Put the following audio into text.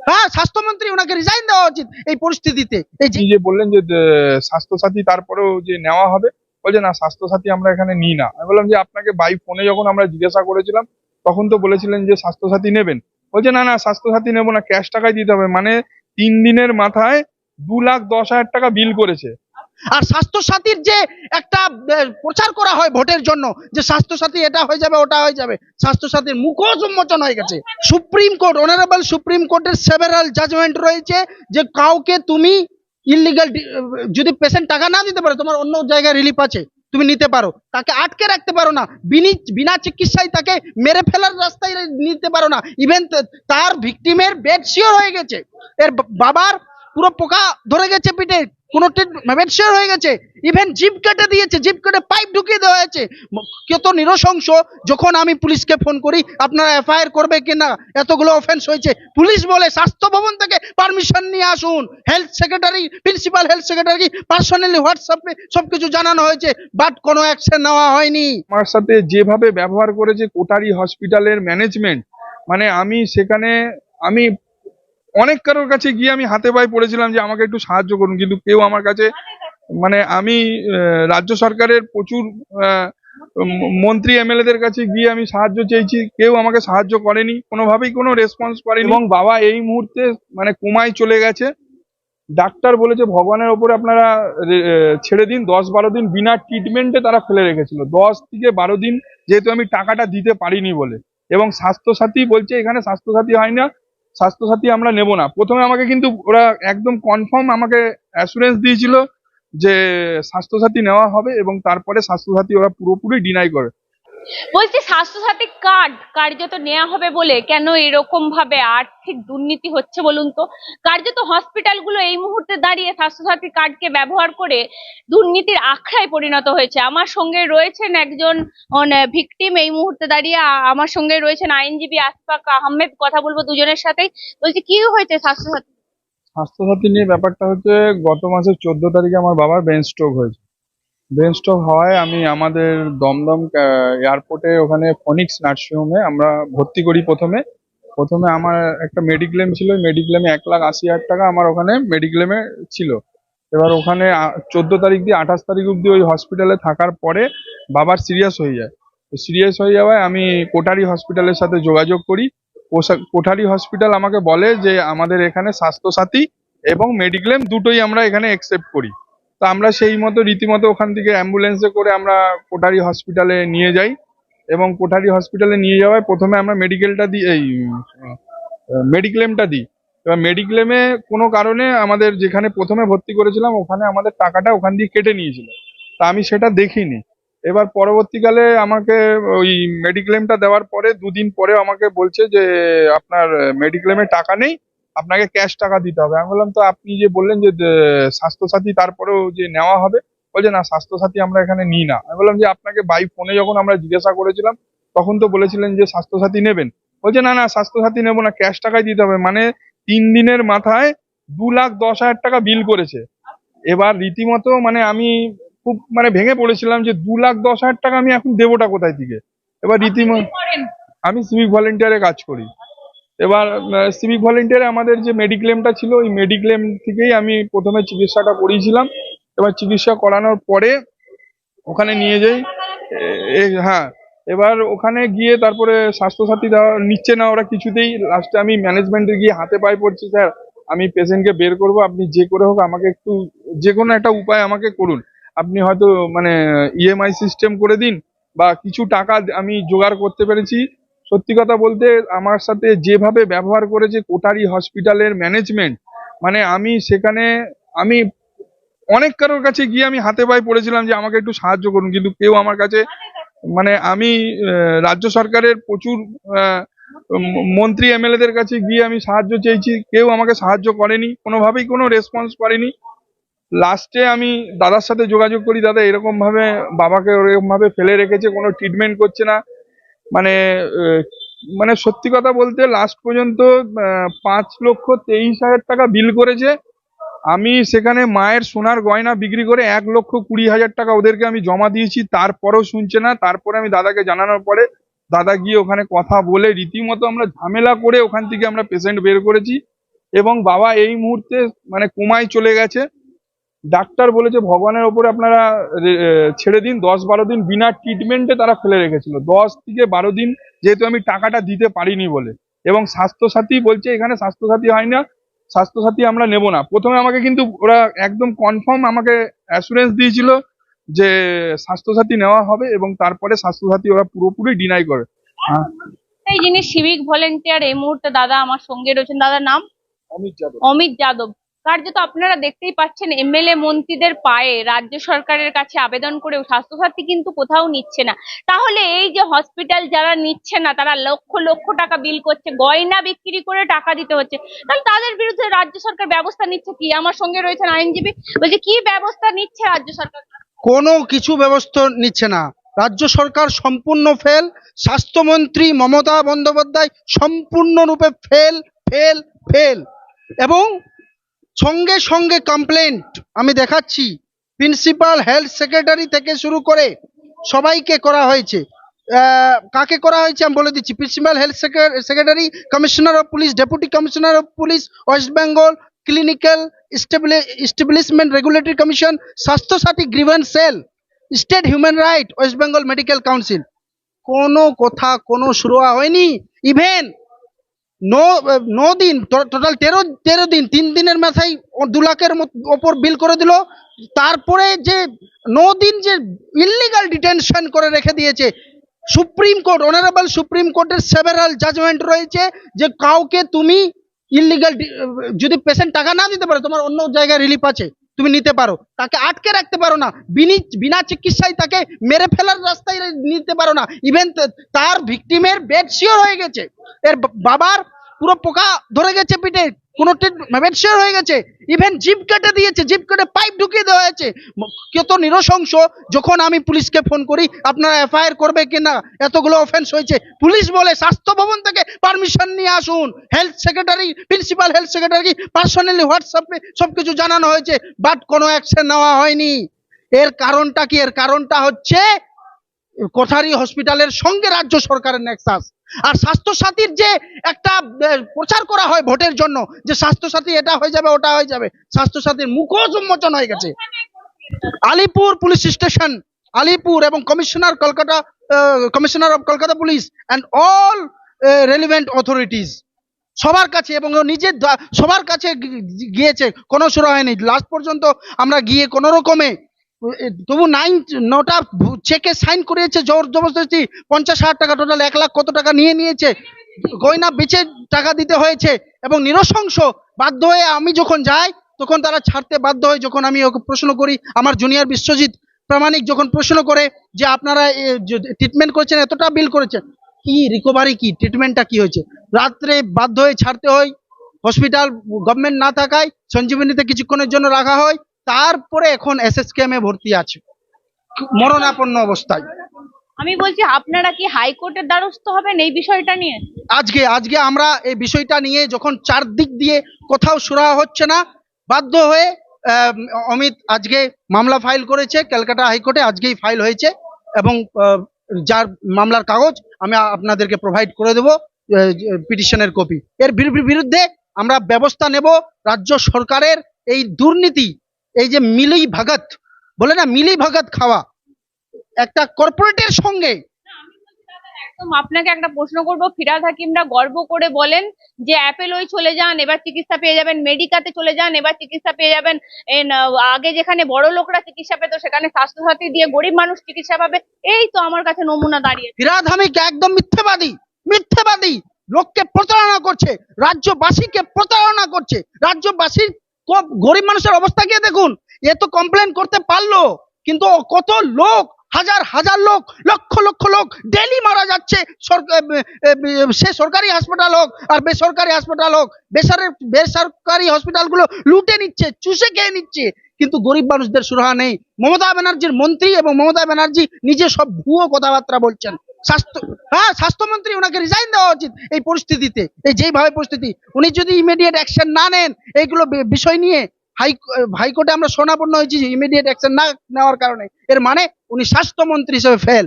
হ্যাঁ, স্বাস্থ্যমন্ত্রী ওনাকে রিজাইন দেওয়া উচিত এই পরিস্থিতিতে। এই যে আপনি যে বললেন যে স্বাস্থ্যসাথী তারপরেও যে নেওয়া হবে, বলছে না স্বাস্থ্যসাথী আমরা এখানে নিই না। আমি বললাম যে আপনাকে বাই ফোনে যখন আমরা জিজ্ঞাসা করেছিলাম তখন তো বলেছিলেন যে স্বাস্থ্যসাথী নেবেন। বলছে না না স্বাস্থ্যসাথী নেবো না, ক্যাশ টাকায় দিতে হবে। মানে 3 দিনের মাথায় 2,10,000 টাকা বিল করেছে। আর স্বাস্থ্য সাথীর যে একটা প্রচার করা হয় ভোটের জন্য যে স্বাস্থ্য সাথী এটা হয়ে যাবে ওটা হয়ে যাবে, স্বাস্থ্য সাথীর মুখোশ উন্মোচন হয়ে গেছে। সুপ্রিম কোর্ট, অনারেবল সুপ্রিম কোর্টের সেভারাল জাজমেন্ট রয়েছে যে কাউকে তুমি ইলিগাল, যদি পেশেন্ট টাকা না দিতে পারে তোমার অন্য জায়গায় রিলিফ আছে, তুমি নিতে পারো, তাকে আটকে রাখতে পারো না, বিনা চিকিৎসায় তাকে মেরে ফেলার রাস্তায় নিতে পারো না। ইভেন তার ভিকটিমের বেড শিওর হয়ে গেছে, এর বাবার পুরো পোকা ধরে গেছে পিঠে, কোনো বেড শিওর হয়ে গেছে, ইভেন জিপ কেটে দিয়েছে, জিপ কেটে পাইপ ঢুকিয়ে দেওয়া হয়েছে। কত নৃশংস। যখন আমি পুলিশকে ফোন করি আপনারা এফআইআর করবে কিনা, এতগুলো অফেন্স হয়েছে, পুলিশ বলে স্বাস্থ্য ভবন থেকে পারমিশন নিয়ে আসুন। Health secretary, principal health secretary personally হোয়াটসঅ্যাপে সবকিছু জানানো হয়েছে, বাট কোনো অ্যাকশন নেওয়া হয়নি। আমার সাথে যেভাবে ব্যবহার করেছে কোটারি হসপিটালের ম্যানেজমেন্ট, মানে আমি সেখানে আমি অনেক কারোর কাছে গিয়ে আমি হাতে পায়ে পড়েছিলাম যে আমাকে একটু সাহায্য করুন, কিন্তু কেউ আমার কাছে, মানে আমি রাজ্য সরকারের প্রচুর মন্ত্রী এমএলএদের কাছে গিয়ে আমি সাহায্য চেয়েছি, কেউ আমাকে সাহায্য করেনি, কোনোভাবেই কোনো রেসপন্স করেনি। এবং বাবা এই মুহূর্তে মানে কোমায় চলে গেছে। ডাক্তার বলেছে ভগবানের ওপরে আপনারা ছেড়ে দিন, 10-12 দিন বিনা ট্রিটমেন্টে তারা ফেলে রেখেছিল, 10 থেকে 12 দিন, যেহেতু আমি টাকাটা দিতে পারিনি বলে। এবং স্বাস্থ্যসাথী বলছে এখানে স্বাস্থ্যসাথী হয় না, স্বাস্থ্যসাথী আমরা নেব না। প্রথমে আমাকে কিন্তু ওরা একদম কনফার্ম আমাকে অ্যাসুরেন্স দিয়েছিল যে স্বাস্থ্যসাথী নেওয়া হবে, এবং তারপরে স্বাস্থ্যসাথী ওরা পুরোপুরি ডিনাই করে। বলছি স্বাস্থ্যসাথী কার্যত নেওয়া হবে বলে কেন এরকম ভাবে আর্থিক দুর্নীতি হচ্ছে বলুন তো? কার্যত হসপিটালগুলো এই মুহূর্তে দাঁড়িয়ে স্বাস্থ্যসাথী কার্ডকে ব্যবহার করে দুর্নীতির আখড়ায় পরিণত হয়েছে। আমার সঙ্গে রয়েছেন একজন ভিকটিম এই মুহূর্তে দাঁড়িয়ে, আমার সঙ্গে রয়েছেন আইনজীবী আশফাক আহমেদ। কথা বলবো দুজনের সাথেই। বলছি কি হয়েছে স্বাস্থ্যসাথী? স্বাস্থ্যসাথী নিয়ে ব্যাপারটা হচ্ছে, গত মাসের 14 তারিখে আমার বাবার ব্রেন স্ট্রোক হয়েছে। ব্রেন স্ট্রোক হওয়ায় আমি আমাদের দমদম এয়ারপোর্টে ওখানে ফনিক্স নার্সিংহোমে আমরা ভর্তি করি। প্রথমে আমার একটা মেডিক্লেম ছিল, মেডিক্লেমে 1,80,000 টাকা আমার ওখানে মেডিক্লেমে ছিল। এবার ওখানে 14 তারিখ দিয়ে 28 তারিখ অব্দি ওই হসপিটালে থাকার পরে বাবার সিরিয়াস হয়ে যায়। সিরিয়াস হয়ে যাওয়ায় আমি কোটারি হসপিটালের সাথে যোগাযোগ করি। কোঠারি হসপিটাল আমাকে বলে যে আমাদের এখানে স্বাস্থ্যসাথী এবং মেডিক্লেম দুটোই আমরা এখানে একসেপ্ট করি। তো আমরা সেই মতো রীতিমতো ওখান থেকে অ্যাম্বুলেন্সে করে আমরা কোঠারি হসপিটালে নিয়ে যাই। এবং কোঠারি হসপিটালে নিয়ে যাওয়ায় প্রথমে আমরা মেডিকেলটা দিই, এই মেডিক্লেমটা দিই। এবার মেডিক্লেমে কোনো কারণে আমাদের যেখানে প্রথমে ভর্তি করেছিলাম ওখানে আমাদের টাকাটা ওখান দিয়ে কেটে নিয়েছিল, তা আমি সেটা দেখিনি। এবার পরবর্তীকালে আমাকে ওই মেডিক্লেমটা দেওয়ার পরে 2 দিন পরে আমাকে বলছে যে আপনার মেডিক্লেমে টাকা নেই, আপনাকে ক্যাশ টাকা দিতে হবে। আমি বললাম তো আপনি যে বললেন যে স্বাস্থ্যসাথী তারপরেও যে নেওয়া হবে, বলছে না স্বাস্থ্যসাথী আমরা এখানে নিই না। আমি বললাম যে আপনাকে বাই ফোনে যখন আমরা জিজ্ঞাসা করেছিলাম তখন তো বলেছিলেন যে স্বাস্থ্যসাথী নেবেন। বলছে না না স্বাস্থ্যসাথী নেবো না, ক্যাশ টাকায় দিতে হবে। মানে 3 দিনের মাথায় 2,10,000 টাকা বিল করেছে। এবার রীতিমতো মানে আমি খুব মানে ভেঙে পড়েছিলাম যে 2,10,000 টাকা আমি এখন দেবোটা কোথায় থেকে। এবার রীতিমতো আমি সিভিক ভলেন্টিয়ারে কাজ করি। এবার সিভিক ভলেন্টিয়ারে আমাদের যে মেডিক্লেমটা ছিল ওই মেডিক্লেম থেকেই আমি প্রথমে চিকিৎসাটা করিয়েছিলাম। এবার চিকিৎসা করানোর পরে ওখানে নিয়ে যাই। হ্যাঁ, এবার ওখানে গিয়ে তারপরে স্বাস্থ্যসাথী দেওয়া নিচ্ছে না ওরা কিছুতেই। লাস্টে আমি ম্যানেজমেন্টে গিয়ে হাতে পায়ে পড়ছি, স্যার আমি পেশেন্টকে বের করব, আপনি যে করে হোক আমাকে একটু যে কোনো একটা উপায় আমাকে করুন। আপনি হয়তো মানে ইএমআই সিস্টেম করে দিন বা কিছু টাকা আমি জোগাড় করতে পেরেছি। সত্যি কথা বলতে আমার সাথে যেভাবে ব্যবহার করেছে কোটারি হসপিটালের ম্যানেজমেন্ট, মানে আমি সেখানে আমি অনেক কারোর কাছে গিয়ে আমি হাতে পায়ে পড়েছিলাম যে আমাকে একটু সাহায্য করুন, কিন্তু কেউ আমার কাছে, মানে আমি রাজ্য সরকারের প্রচুর মন্ত্রী এমএলএদের কাছে গিয়ে আমি সাহায্য চেয়েছি, কেউ আমাকে সাহায্য করেনি, কোনোভাবেই কোনো রেসপন্স করেনি। লাস্টে আমি দাদার সাথে যোগাযোগ করি, দাদা এরকম ভাবে বাবাকে ওরকম ভাবে ফেলে রেখেছে, কোনো ট্রিটমেন্ট করছে না। মানে মানে সত্যি কথা বলতে লাস্ট পর্যন্ত 5,23,000 টাকা বিল করেছে। আমি সেখানে মায়ের সোনার গয়না বিক্রি করে 1,20,000 টাকা ওদেরকে আমি জমা দিয়েছি, তারপরেও শুনছে না। তারপরে আমি দাদাকে জানানোর পরে দাদা গিয়ে ওখানে কথা বলে রীতিমতো আমরা ঝামেলা করে ওখান থেকে আমরা পেশেন্ট বের করেছি, এবং বাবা এই মুহূর্তে মানে কোমায় চলে গেছে। ডাক্তার বলেছে ভগবানের ওপরে আপনারা ছেড়ে দিন, 10-12 দিন বিনা ট্রিটমেন্টে তারা ফেলে রেখেছিল, 10 থেকে 12 দিন, যেহেতু আমি টাকাটা দিতে পারিনি বলে। এবং স্বাস্থ্যসাথী বলছে এখানে স্বাস্থ্যসাথী হয় না, স্বাস্থ্যসাথী আমরা নেব না। প্রথমে আমাকে কিন্তু ওরা একদম কনফার্ম আমাকে অ্যাসুরেন্স দিয়েছিল যে স্বাস্থ্যসাথী নেওয়া হবে, এবং তারপরে স্বাস্থ্যসাথী ওরা পুরোপুরি ডিনাই করে। হ্যাঁ, এই যিনি সিভিক ভলেন্টিয়ার এই মুহূর্তে দাদা আমার সঙ্গে রয়েছেন, দাদার নাম অমিত যাদব। অমিত যাদব। কার্যত আপনারা দেখতেই পাচ্ছেন এমএলএ মন্ত্রীদের পায়ে রাজ্য সরকারের কাছে আবেদন করেও স্বাস্থ্যসাথী কিন্তু কোথাও নিচ্ছে না। তাহলে এই যে হসপিটাল যারা নিচ্ছে না তারা লক্ষ লক্ষ টাকা বিল করছে, গয়না বিক্রি করে টাকা দিতে হচ্ছে, তাহলে তাদের বিরুদ্ধে রাজ্য সরকার ব্যবস্থা নিচ্ছে কি? আমার সঙ্গে রয়েছেন আইনজীবী, বলছে কি ব্যবস্থা নিচ্ছে রাজ্য সরকার? কোনো কিছু ব্যবস্থা নিচ্ছে না, রাজ্য সরকার সম্পূর্ণ ফেল, স্বাস্থ্যমন্ত্রী মমতা বন্দ্যোপাধ্যায় সম্পূর্ণরূপে ফেল ফেল ফেল। এবং সঙ্গে সঙ্গে কমপ্লেন্ট আমি দেখাচ্ছি, প্রিন্সিপাল হেলথ সেক্রেটারি থেকে শুরু করে সবাইকে করা হয়েছে। কাকে করা হয়েছে আমি বলে দিচ্ছি, principal health secretary, commissioner of police, deputy commissioner of police West Bengal, clinical establishment regulatory commission, Swasthyasathi grievance cell, state human right, West Bengal medical council. কোনো কথা কোনো শুরু হয়নি। ইভেন 9 দিন, টোটাল 13 দিন, 3 দিনের মাথায় 2 লাখের ওপর বিল করে দিল। তারপরে যে 9 দিন যে ইললিগাল ডিটেনশন করে রেখে দিয়েছে, সুপ্রিম কোর্ট, অনারেবল সুপ্রিম কোর্টের সেভারাল জাজমেন্ট রয়েছে যে কাউকে তুমি ইললিগাল, যদি পেশেন্ট টাকা না দিতে পারে, তোমার অন্য জায়গায় রিলিফ আছে, তুমি নিতে পারো, তাকে আটকে রাখতে পারো না, বিনা চিকিৎসায় তাকে মেরে ফেলার রাস্তায় নিতে পারো না। ইভেন তার ভিকটিমের বেড শিওর হয়ে গেছে, এর বাবার পুরো পোকা ধরে গেছে পিঠে, কোনো বেড শিওর হয়ে গেছে, ইভেন জিপ কেটে দিয়েছে, জিপ কেটে পাইপ ঢুকিয়ে দেওয়া হয়েছে। কত নৃশংস। যখন আমি পুলিশকে ফোন করি আপনারা এফআইআর করবে কিনা, এতগুলো অফেন্স হয়েছে, পুলিশ বলে স্বাস্থ্য ভবন থেকে পারমিশন নিয়ে আসুন। Health secretary, principal health secretary personally হোয়াটসঅ্যাপে সবকিছু জানানো হয়েছে, বাট কোনো অ্যাকশন নেওয়া হয়নি। এর কারণটা কি? এর কারণটা হচ্ছে কোঠারি হসপিটালের সঙ্গে রাজ্য সরকারের নেক্সাস। আর স্বাস্থ্যসাথীর যে একটা প্রচার করা হয় ভোটের জন্য যে স্বাস্থ্যসাথী এটা হয়ে যাবে ওটা হয়ে যাবে, স্বাস্থ্যসাথীর মুখোশ উন্মোচন হয়ে গেছে। আলিপুর পুলিশ স্টেশন, আলিপুর এবং commissioner of Kolkata police and all relevant authorities সবার কাছে, এবং নিজের সবার কাছে গিয়েছে, কোনো শুরু হয়নি। লাস্ট পর্যন্ত আমরা গিয়ে কোনো রকমে তবু 9টা চেকে সাইন করিয়েছে, জোর জবরদস্তি 50,000 টাকা, টোটাল 1 লাখ কত টাকা নিয়েছে, গয়না বেচে টাকা দিতে হয়েছে। এবং নৃশংস, বাধ্য হয়ে আমি যখন যাই তখন তারা ছাড়তে বাধ্য হয়। যখন আমি ওকে প্রশ্ন করি, আমার জুনিয়র বিশ্বজিৎ প্রামাণিক যখন প্রশ্ন করে যে আপনারা ট্রিটমেন্ট করেছেন, এতটা বিল করেছেন, কি রিকভারি, কি ট্রিটমেন্টটা কি হয়েছে, রাত্রে বাধ্য হয়ে ছাড়তে হয়। হসপিটাল গভর্নমেন্ট না থাকায় সঞ্জীবনীতে কিছুক্ষণের জন্য রাখা হয়, তারপরে এখন এসএসকেএমে ভর্তি আছে মরণাপন্ন অবস্থায়। আমি বলছি আপনারা কি হাইকোর্টের দ্বারস্থ হবেন এই বিষয়টা নিয়ে? আজকে আমরা এই বিষয়টা নিয়ে যখন চারদিক দিয়ে কোথাও সুরাহা হচ্ছে না, বাধ্য হয়ে অমিত আজকে মামলা ফাইল করেছে ক্যালকাটা হাইকোর্টে, আজকেই ফাইল হয়েছে। এবং যার মামলার কাগজ আমি আপনাদেরকে প্রোভাইড করে দেবো, পিটিশনের কপি। এর বিরুদ্ধে আমরা ব্যবস্থা নেব। রাজ্য সরকারের এই দুর্নীতি, এই যে মিলি ভাগত বলে না, মিলি ভাগত খাওয়া একটা কর্পোরেটের সঙ্গে। একদম আপনাকে একটা প্রশ্ন করবো, ফিরহাদ হাকিমরা গর্ব করে বলেন যে অ্যাপেলোয় চলে যান এবার চিকিৎসা পেয়ে যাবেন, মেডিকাতে চলে যান এবার চিকিৎসা পেয়ে যাবেন, আগে যেখানে বড় লোকরা চিকিৎসা পেত সেখানে স্বাস্থ্যসাথী দিয়ে গরিব মানুষ চিকিৎসা পাবে। এই তো আমার কাছে নমুনা দাঁড়িয়ে। ফিরহাদ হাকিম একদম মিথ্যেবাদী, লোককে প্রতারণা করছে, রাজ্যবাসীকে প্রতারণা করছে। রাজ্যবাসীর গরিব মানুষের অবস্থা গিয়ে দেখুন, এ তো কমপ্লেন করতে পারলো, কিন্তু কত লোক, হাজার হাজার লোক, লক্ষ লক্ষ লোক ডেলি মারা যাচ্ছে। সে সরকারি হাসপাতাল হোক আর বেসরকারি হাসপাতাল হোক, বেসরকারি হসপিটালগুলো লুটে নিচ্ছে, চুষে খেয়ে নিচ্ছে, কিন্তু গরিব মানুষদের সুরাহা নেই। মমতা ব্যানার্জির মন্ত্রী এবং মমতা ব্যানার্জি নিজে সব ভুয়ো কথাবার্তা বলছেন। স্বাস্থ্যমন্ত্রী, ওনাকে রিজাইন দেওয়া উচিত এই পরিস্থিতিতে, এই যেইভাবে পরিস্থিতি, উনি যদি ইমিডিয়েট অ্যাকশন না নেন এইগুলো বিষয় নিয়ে হাইকোর্টে আমরা শোনাপন্ন হয়েছি ইমিডিয়েট অ্যাকশন না নেওয়ার কারণে, এর মানে উনি স্বাস্থ্যমন্ত্রী হিসেবে ফেল।